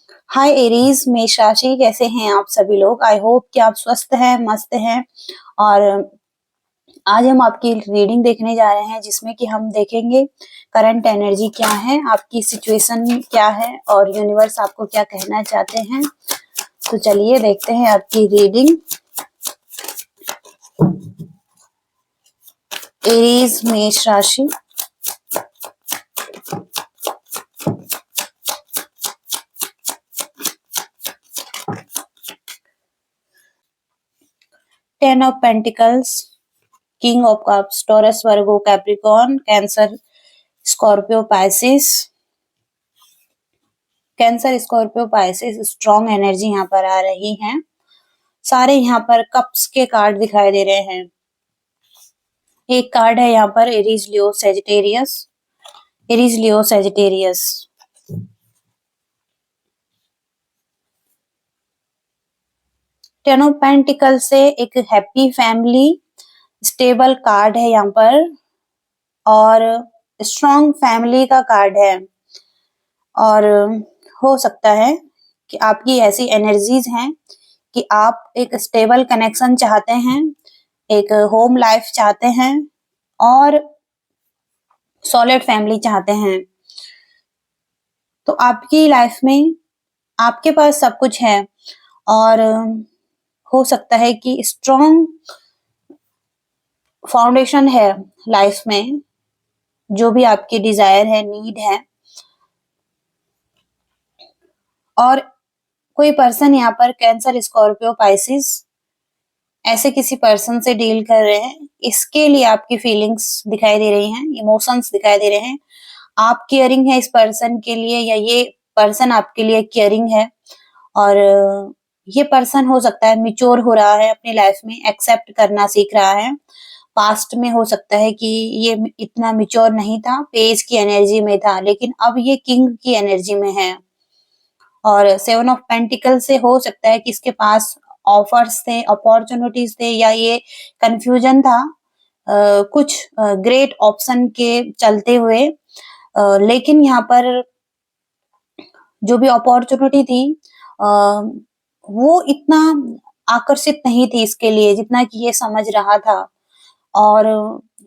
हाय Aries मेष राशि, कैसे हैं आप सभी लोग। आई होप कि आप स्वस्थ हैं, मस्त हैं। और आज हम आपकी रीडिंग देखने जा रहे हैं जिसमें कि हम देखेंगे करंट एनर्जी क्या है, आपकी सिचुएशन क्या है और यूनिवर्स आपको क्या कहना चाहते हैं। तो चलिए देखते हैं आपकी रीडिंग। एरीज मेष राशि, ten of pentacles, king of cups, taurus, Virgo, Capricorn, cancer, Scorpio, Pisces. Cancer, Scorpio, Pisces, strong energy यहाँ पर आ रही है। सारे यहाँ पर कप्स के कार्ड दिखाई दे रहे हैं। एक कार्ड है यहाँ पर Aries, Leo, Sagittarius. Aries, Leo, Sagittarius. Ten of pentacle से एक हैप्पी फैमिली, स्टेबल कार्ड है यहाँ पर और स्ट्रॉन्ग फैमिली का कार्ड है। और हो सकता है कि आपकी ऐसी एनर्जीज हैं कि आप एक स्टेबल कनेक्शन चाहते हैं, एक होम लाइफ चाहते हैं और सॉलिड फैमिली चाहते हैं। तो आपकी लाइफ में आपके पास सब कुछ है और हो सकता है कि स्ट्रॉन्ग फाउंडेशन है लाइफ में, जो भी आपकी डिजायर है, नीड है। और कोई पर्सन यहाँ पर कैंसर, स्कॉर्पियो, पाइसिस ऐसे किसी पर्सन से डील कर रहे हैं। इसके लिए आपकी फीलिंग्स दिखाई दे रही हैं, इमोशंस दिखाई दे रहे हैं। आप केयरिंग है इस पर्सन के लिए या ये पर्सन आपके लिए केयरिंग है। और ये पर्सन हो सकता है मिच्योर हो रहा है अपनी लाइफ में, एक्सेप्ट करना सीख रहा है। पास्ट में हो सकता है कि ये इतना मिच्योर नहीं था, पेज की एनर्जी में था, लेकिन अब ये किंग की एनर्जी में है। और सेवन ऑफ पेंटिकल से हो सकता है कि इसके पास ऑफर्स थे, अपॉर्चुनिटीज थे या ये कंफ्यूजन था कुछ ग्रेट ऑप्शन के चलते हुए। लेकिन यहाँ पर जो भी अपॉर्चुनिटी थी वो इतना आकर्षित नहीं थी इसके लिए जितना कि ये समझ रहा था। और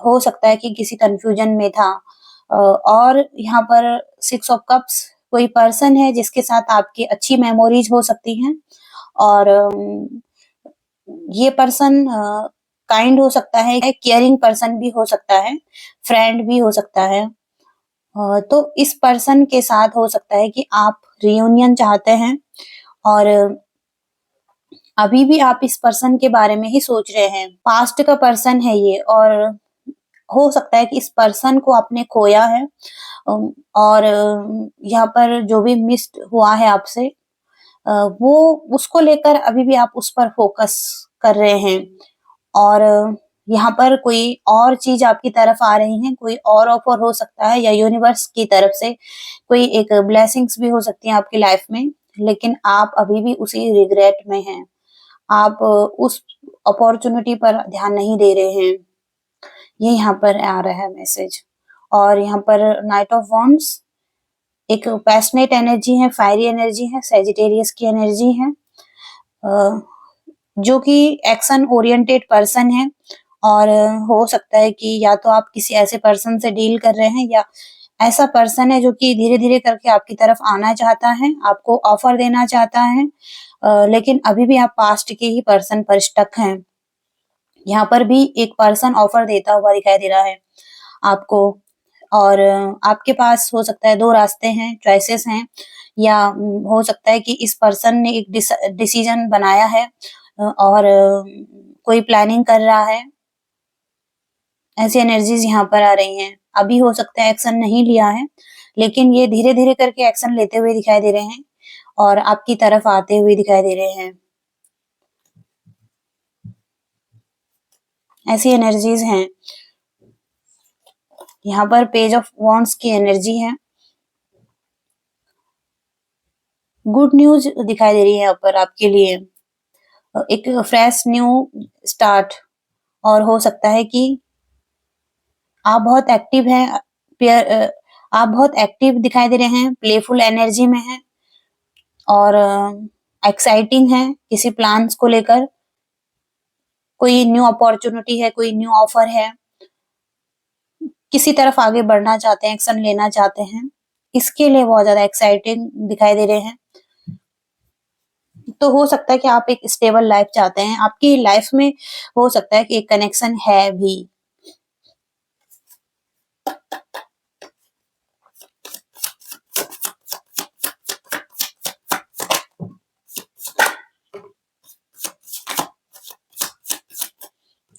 हो सकता है कि किसी कंफ्यूजन में था। और यहाँ पर सिक्स ऑफ कप्स, कोई पर्सन है जिसके साथ आपकी अच्छी मेमोरीज हो सकती हैं। और ये पर्सन काइंड हो सकता है, केयरिंग पर्सन भी हो सकता है, फ्रेंड भी हो सकता है। तो इस पर्सन के साथ हो सकता है कि आप रियूनियन चाहते हैं और अभी भी आप इस पर्सन के बारे में ही सोच रहे हैं। पास्ट का पर्सन है ये और हो सकता है कि इस पर्सन को आपने खोया है। और यहाँ पर जो भी मिस्ड हुआ है आपसे, वो उसको लेकर अभी भी आप उस पर फोकस कर रहे हैं। और यहाँ पर कोई और चीज आपकी तरफ आ रही है, कोई और ऑफर हो सकता है या यूनिवर्स की तरफ से कोई एक ब्लेसिंग्स भी हो सकती है आपकी लाइफ में। लेकिन आप अभी भी उसी रिग्रेट में हैं, आप उस अपॉर्चुनिटी पर ध्यान नहीं दे रहे हैं। ये यहाँ पर आ रहा है मैसेज। और यहाँ पर नाइट ऑफ वॉन्ड्स, एक पैशनेट एनर्जी है, फायरी एनर्जी है, सेजिटेरियस की एनर्जी है, जो कि एक्शन ओरिएंटेड पर्सन है। और हो सकता है कि या तो आप किसी ऐसे पर्सन से डील कर रहे हैं या ऐसा पर्सन है जो कि धीरे धीरे करके आपकी तरफ आना चाहता है, आपको ऑफर देना चाहता है। लेकिन अभी भी आप पास्ट के ही पर्सन पर स्टक हैं। यहाँ पर भी एक पर्सन ऑफर देता हुआ दिखाई दे रहा है आपको। और आपके पास हो सकता है दो रास्ते हैं, चॉइसेस हैं। या हो सकता है कि इस पर्सन ने एक डिसीजन बनाया है और कोई प्लानिंग कर रहा है। ऐसी एनर्जीज यहाँ पर आ रही हैं। अभी हो सकता है एक्शन नहीं लिया है, लेकिन ये धीरे धीरे करके एक्शन लेते हुए दिखाई दे रहे हैं और आपकी तरफ आते हुए दिखाई दे रहे हैं। ऐसी एनर्जीज हैं। यहाँ पर पेज ऑफ वॉन्ड्स की एनर्जी है। गुड न्यूज दिखाई दे रही है यहाँ पर आपके लिए, एक फ्रेश न्यू स्टार्ट। और हो सकता है कि आप बहुत एक्टिव हैं, आप बहुत एक्टिव दिखाई दे रहे हैं, प्लेफुल एनर्जी में हैं। और एक्साइटिंग है किसी प्लान्स को लेकर, कोई न्यू अपॉर्चुनिटी है, कोई न्यू ऑफर है, किसी तरफ आगे बढ़ना चाहते हैं, एक्शन लेना चाहते हैं, इसके लिए बहुत ज्यादा एक्साइटिंग दिखाई दे रहे हैं। तो हो सकता है कि आप एक स्टेबल लाइफ चाहते हैं, आपकी लाइफ में हो सकता है कि एक कनेक्शन है भी।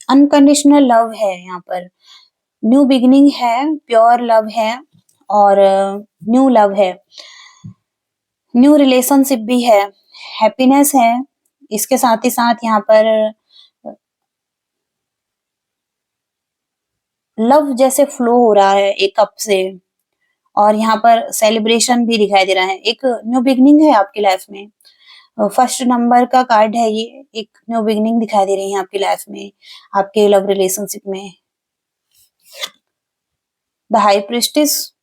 अनकंडीशनल लव है यहाँ पर, न्यू बिगिनिंग है, प्योर लव है और न्यू लव है, न्यू रिलेशनशिप भी है, हैप्पीनेस है। इसके साथ ही साथ यहाँ पर लव जैसे फ्लो हो रहा है एक कप से, और यहाँ पर सेलिब्रेशन भी दिखाई दे रहा है, एक न्यू बिगनिंग है आपकी लाइफ में। फर्स्ट नंबर का कार्ड है ये, एक न्यू बिगनिंग दिखाई दे रही है आपकी लाइफ में, आपके लव रिलेशनशिप में। The high priestess,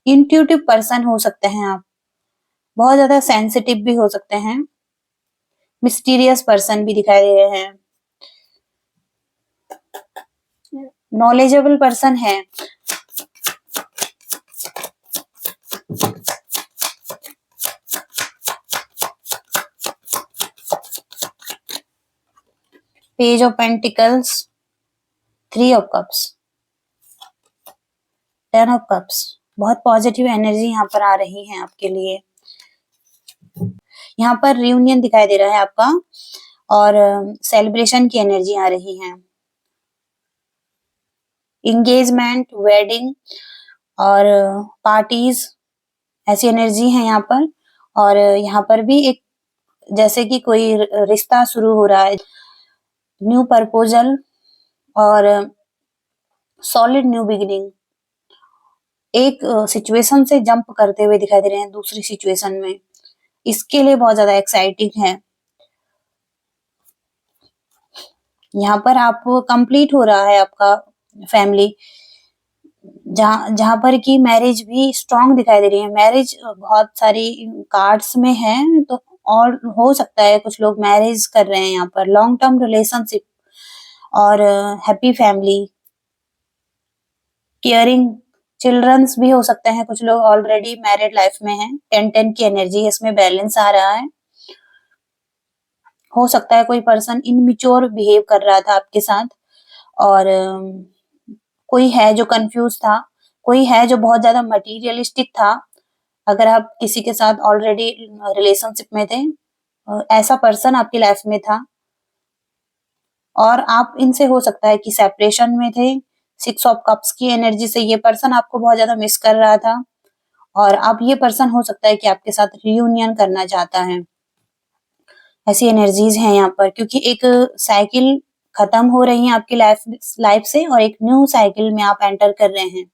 intuitive person हो सकते हैं आप, बहुत ज्यादा सेंसिटिव भी हो सकते हैं, मिस्टीरियस पर्सन भी दिखाई दे रहे हैं, नॉलेजेबल पर्सन है, page of pentacles, 3 of cups, 10 of cups, बहुत पॉजिटिव एनर्जी यहाँ पर आ रही है आपके लिए। यहाँ पर रियूनियन दिखाई दे रहा है आपका, और सेलिब्रेशन की एनर्जी आ रही है, इंगेजमेंट, वेडिंग और पार्टीज, ऐसी एनर्जी है यहाँ पर। और यहाँ पर भी एक जैसे कि कोई रिश्ता शुरू हो रहा है, न्यू प्रपोजल और सॉलिड न्यू बिगिनिंग, एक सिचुएशन से जंप करते हुए दिखाई दे रहे हैं दूसरी सिचुएशन में, इसके लिए बहुत ज्यादा एक्साइटिंग है। यहाँ पर आप कंप्लीट हो रहा है आपका फैमिली, जहाँ जहाँ पर की मैरिज भी स्ट्रांग दिखाई दे रही है, मैरिज बहुत सारी कार्ड्स में है, तो और हो सकता है कुछ लोग मैरिज कर रहे हैं यहाँ पर, लॉन्ग टर्म रिलेशनशिप और हैप्पी फैमिली, केयरिंग चिल्ड्रंस भी हो सकते हैं, कुछ लोग ऑलरेडी मैरिड लाइफ में हैं, 10-10 की एनर्जी इसमें बैलेंस आ रहा है। हो सकता है कोई पर्सन इनमिच्योर बिहेव कर रहा था आपके साथ, और कोई है जो कंफ्यूज था, कोई है जो बहुत ज्यादा मटेरियलिस्टिक था, अगर आप किसी के साथ ऑलरेडी रिलेशनशिप में थे, ऐसा पर्सन आपकी लाइफ में था, और आप इनसे हो सकता है कि सेपरेशन में थे। 6 ऑफ कप्स की एनर्जी से ये पर्सन आपको बहुत ज्यादा मिस कर रहा था, और अब ये पर्सन हो सकता है कि आपके साथ रियूनियन करना चाहता है। ऐसी एनर्जीज हैं यहाँ पर, क्योंकि एक साइकिल खत्म हो रही है आपकी लाइफ लाइफ से, और एक न्यू साइकिल में आप एंटर कर रहे हैं।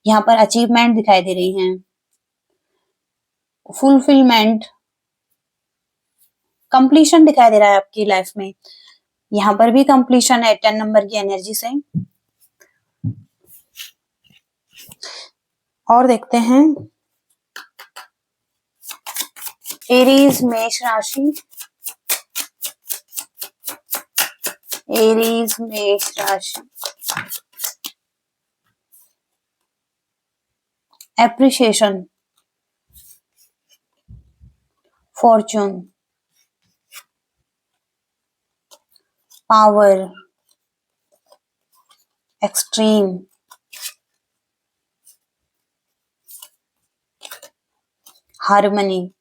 यहाँ पर अचीवमेंट दिखाई दे रही हैं, फुलफिलमेंट, कंप्लीशन दिखाई दे रहा है आपकी लाइफ में। यहाँ पर भी कंप्लीशन है 10 नंबर की एनर्जी से। और देखते हैं एरीज मेष राशि, एरीज मेष राशि, appreciation, Fortune, power, extreme, harmony.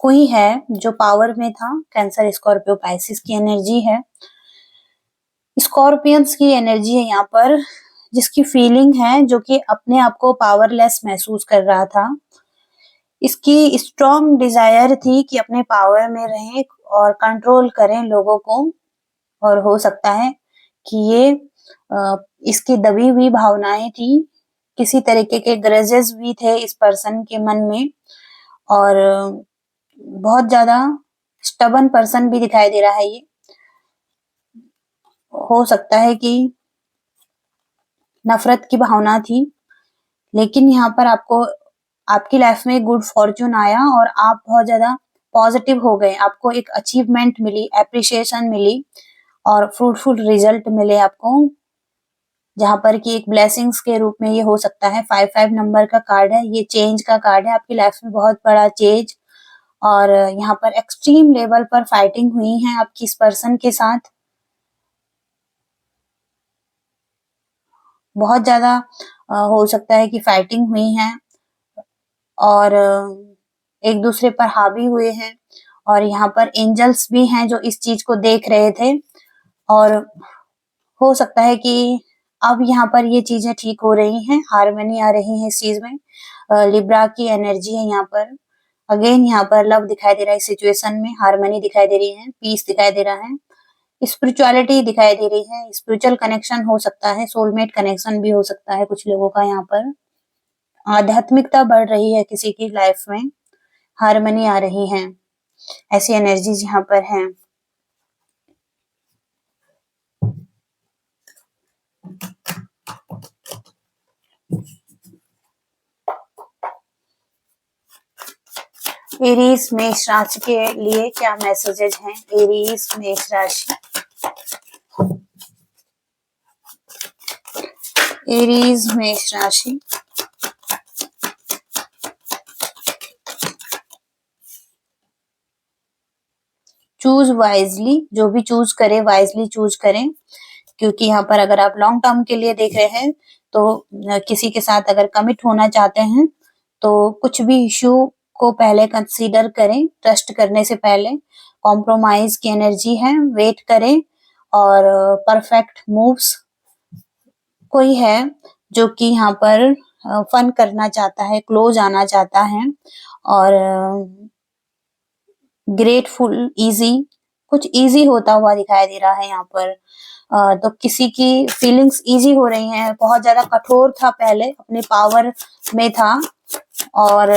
कोई है जो पावर में था, कैंसर, स्कॉर्पियो, पाइसिस की एनर्जी है, स्कॉर्पियंस की एनर्जी है यहाँ पर, जिसकी फीलिंग है, जो कि अपने आप को पावरलेस महसूस कर रहा था। इसकी स्ट्रॉन्ग डिजायर थी कि अपने पावर में रहें और कंट्रोल करें लोगों को, और हो सकता है कि ये इसकी दबी हुई भावनाएं थी, किसी तरीके के ग्रजेस भी थे इस पर्सन के मन में, और बहुत ज्यादा स्टबन पर्सन भी दिखाई दे रहा है ये। हो सकता है कि नफरत की भावना थी, लेकिन यहाँ पर आपको आपकी लाइफ में गुड फॉर्च्यून आया और आप बहुत ज्यादा पॉजिटिव हो गए। आपको एक अचीवमेंट मिली, एप्रिसिएशन मिली और फ्रूटफुल रिजल्ट मिले आपको, जहां पर कि एक ब्लेसिंग्स के रूप में ये हो सकता है। 5-5 नंबर का कार्ड है, ये चेंज का कार्ड है, आपकी लाइफ में बहुत बड़ा चेंज। और यहाँ पर एक्सट्रीम लेवल पर फाइटिंग हुई है आपकी इस पर्सन के साथ, बहुत ज्यादा हो सकता है कि फाइटिंग हुई है और एक दूसरे पर हावी हुए हैं। और यहाँ पर एंजल्स भी हैं जो इस चीज को देख रहे थे, और हो सकता है कि अब यहाँ पर ये चीजें ठीक हो रही हैं, हार्मनी आ रही है इस चीज में। लिब्रा की एनर्जी है यहाँ पर। अगेन यहाँ पर लव दिखाई दे रहा है इस सिचुएशन में, हार्मनी दिखाई दे रही है, पीस दिखाई दे रहा है, स्पिरिचुअलिटी दिखाई दे रही है, स्पिरिचुअल कनेक्शन हो सकता है, सोलमेट कनेक्शन भी हो सकता है कुछ लोगों का। यहाँ पर आध्यात्मिकता बढ़ रही है किसी की लाइफ में, हार्मनी आ रही है, ऐसी एनर्जीज यहाँ पर हैं। एरीज मेष राशि के लिए क्या मैसेजेज हैं? एरीज मेष राशि, एरीज मेष राशि, चूज वाइजली, जो भी चूज करे वाइजली चूज करें, क्योंकि यहाँ पर अगर आप लॉन्ग टर्म के लिए देख रहे हैं तो किसी के साथ अगर कमिट होना चाहते हैं तो कुछ भी इश्यू को पहले कंसीडर करें, ट्रस्ट करने से पहले। कॉम्प्रोमाइज की एनर्जी है, वेट करें। और परफेक्ट मूव्स कोई है जो कि यहाँ पर फन करना चाहता है, क्लोज आना चाहता है, और ग्रेटफुल, इजी, कुछ इजी होता हुआ दिखाई दे रहा है यहाँ पर। तो किसी की फीलिंग्स इजी हो रही हैं, बहुत ज्यादा कठोर था पहले, अपने पावर में था, और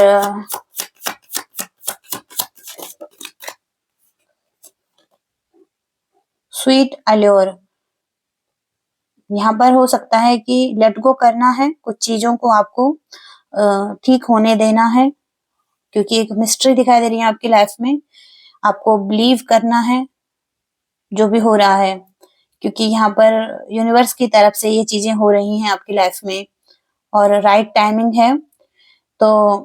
स्वीट अल्योर यहाँ पर हो सकता है कि लेट गो करना है, कुछ चीजों को आपको ठीक होने देना है, क्योंकि एक मिस्ट्री दिखाई दे रही है आपकी लाइफ में। आपको बिलीव करना है जो भी हो रहा है, क्योंकि यहाँ पर यूनिवर्स की तरफ से ये चीजें हो रही हैं आपकी लाइफ में, और राइट टाइमिंग है। तो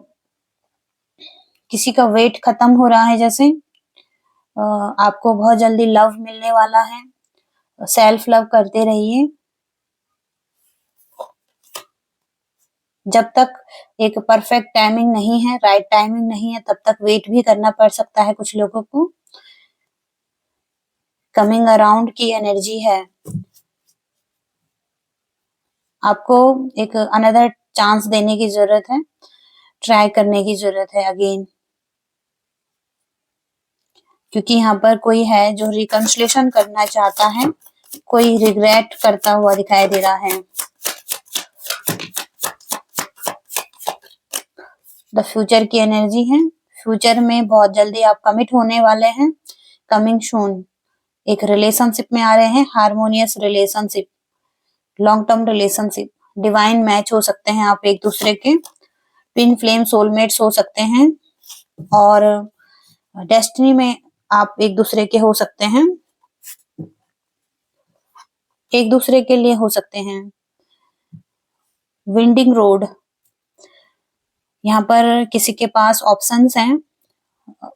किसी का वेट खत्म हो रहा है, जैसे आपको बहुत जल्दी लव मिलने वाला है। सेल्फ लव करते रहिए, जब तक एक परफेक्ट टाइमिंग नहीं है, राइट टाइमिंग नहीं है, तब तक वेट भी करना पड़ सकता है कुछ लोगों को। कमिंग अराउंड की एनर्जी है, आपको एक अनदर चांस देने की जरूरत है, ट्राई करने की जरूरत है अगेन, क्योंकि यहाँ पर कोई है जो रिकंसिलेशन करना चाहता है, कोई रिग्रेट करता हुआ दिखाई दे रहा है। द फ्यूचर की एनर्जी है, फ्यूचर में बहुत जल्दी आप कमिट होने वाले हैं, कमिंग सून, एक रिलेशनशिप में आ रहे हैं, harmonious relationship, long term relationship, divine match हो सकते हैं आप एक दूसरे के, ट्विन फ्लेम सोलमेट्स हो सकते हैं, और डेस्टिनी में आप एक दूसरे के हो सकते हैं, एक दूसरे के लिए हो सकते हैं। विंडिंग रोड, यहाँ पर किसी के पास ऑप्शंस हैं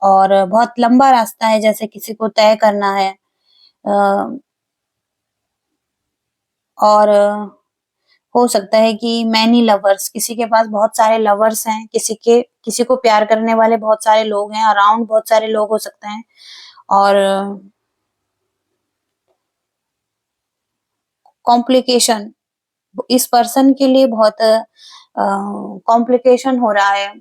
और बहुत लंबा रास्ता है, जैसे किसी को तय करना है, और हो सकता है कि मैनी लवर्स, किसी के पास बहुत सारे लवर्स हैं, किसी को प्यार करने वाले बहुत सारे लोग हैं, अराउंड बहुत सारे लोग हो सकते हैं, और कॉम्प्लिकेशन, इस पर्सन के लिए बहुत कॉम्प्लिकेशन हो रहा है।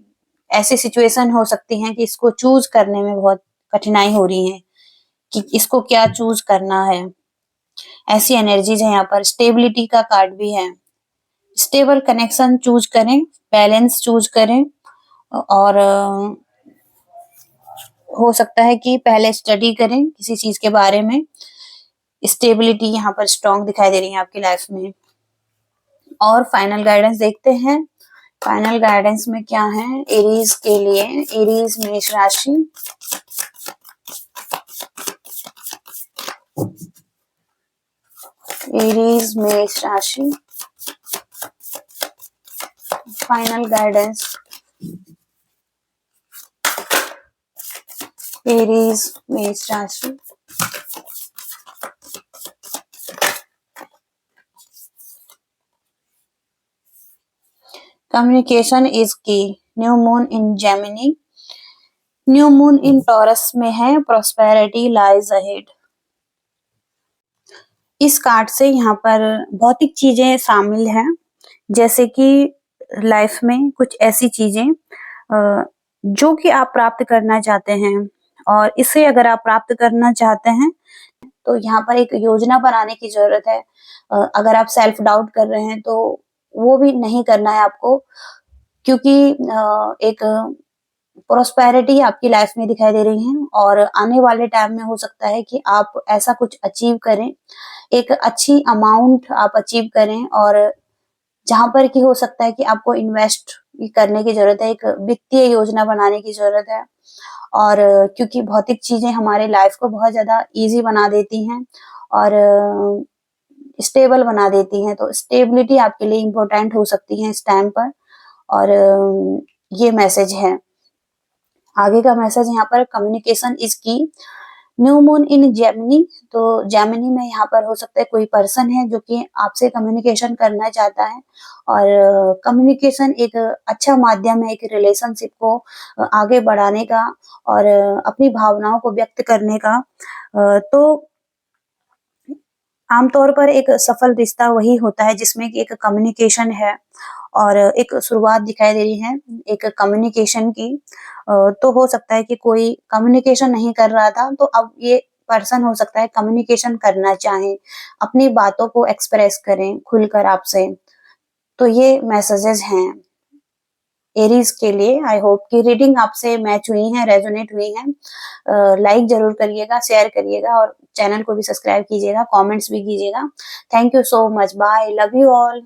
ऐसी सिचुएशन हो सकती है कि इसको चूज करने में बहुत कठिनाई हो रही है कि इसको क्या चूज करना है, ऐसी एनर्जीज है यहाँ पर। स्टेबिलिटी का कार्ड भी है, स्टेबल कनेक्शन चूज करें, बैलेंस चूज करें, और हो सकता है कि पहले स्टडी करें किसी चीज के बारे में। स्टेबिलिटी यहाँ पर स्ट्रांग दिखाई दे रही है आपकी लाइफ में। और फाइनल गाइडेंस देखते हैं। फाइनल गाइडेंस में क्या है एरीज के लिए। एरीज मेष राशि, एरीज मेष राशि, फाइनल गाइडेंस एरीज मेष राशि। कम्युनिकेशन इज की। New moon in Gemini, new moon in taurus में है। Prosperity lies ahead. इस कार्ड से यहाँ पर भौतिक चीजें शामिल हैं, जैसे कि लाइफ में कुछ ऐसी चीजें जो कि आप प्राप्त करना चाहते हैं, और इसे अगर आप प्राप्त करना चाहते हैं तो यहाँ पर एक योजना बनाने की जरूरत है। अगर आप सेल्फ डाउट कर रहे हैं तो वो भी नहीं करना है आपको, क्योंकि एक प्रोस्पेरिटी आपकी लाइफ में दिखाई दे रही है, और आने वाले टाइम में हो सकता है कि आप ऐसा कुछ अचीव करें, एक अच्छी अमाउंट आप अचीव करें, और जहां पर कि हो सकता है कि आपको इन्वेस्ट करने की जरूरत है, एक वित्तीय योजना बनाने की जरूरत है। और क्योंकि भौतिक चीजें हमारे लाइफ को बहुत ज्यादा इजी बना देती हैं और स्टेबल बना देती हैं, तो स्टेबिलिटी आपके लिए इम्पोर्टेंट हो सकती है इस टाइम पर। और ये मैसेज है। आगे का मैसेज यहाँ पर कम्युनिकेशन इज की। न्यू मून इन जेमिनी, तो जेमिनी में यहाँ पर हो सकता है कोई पर्सन है जो कि आपसे कम्युनिकेशन करना चाहता है, और कम्युनिकेशन एक अच्छा माध्यम है एक रिलेशनशिप को आगे बढ़ाने का और अपनी भावनाओं को व्यक्त करने का। तो आमतौर पर एक सफल रिश्ता वही होता है जिसमें कि एक कम्युनिकेशन है और एक शुरुआत दिखाई दे रही है एक कम्युनिकेशन की। तो हो सकता है कि कोई कम्युनिकेशन नहीं कर रहा था, तो अब ये पर्सन हो सकता है कम्युनिकेशन करना चाहे, अपनी बातों को एक्सप्रेस करें खुलकर आपसे। तो ये मैसेजेस हैं एरीज के लिए। आई होप कि रीडिंग आपसे मैच हुई है, रेजोनेट हुई है। लाइक जरूर करिएगा, शेयर करिएगा और चैनल को भी सब्सक्राइब कीजिएगा, कमेंट्स भी कीजिएगा। Thank you so much, bye, love you all.